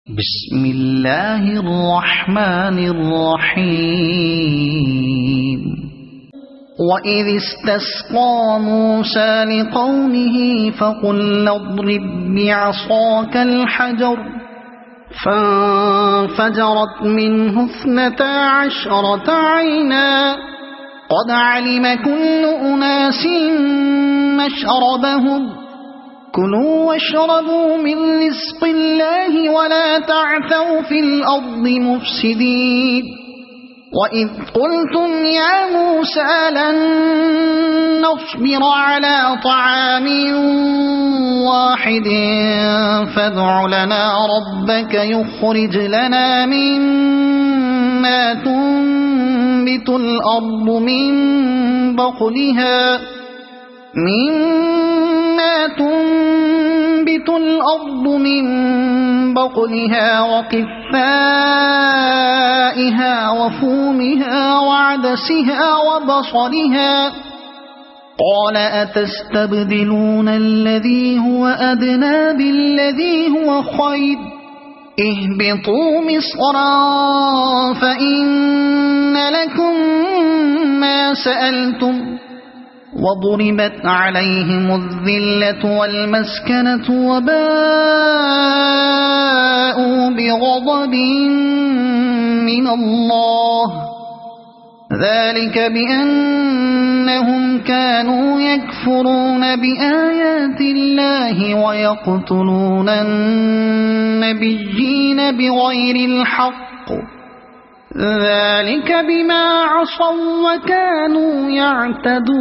بسم الله الرحمن الرحيم وإذ استسقى موسى لقومه فقل اضرب بعصاك الحجر فانفجرت منه 12 عينا قد علم كل أناس مشربهم كلوا واشربوا من رزق الله ولا تعثوا في الأرض مفسدين وإذ قلتم يا موسى لن نصبر على طعام واحد فادع لنا ربك يخرج لنا مما تنبت الأرض من بقلها وقثائها وفومها وعدسها وبصلها قال أتستبدلون الذي هو أدنى بالذي هو خير اهبطوا مصرا فإن لكم ما سألتم وضربت عليهم الذلة والمسكنة وباءوا بغضب من الله ذلك بأنهم كانوا يكفرون بآيات الله ويقتلون النبيين بغير الحق ذلك بما عصوا وكانوا يعتدون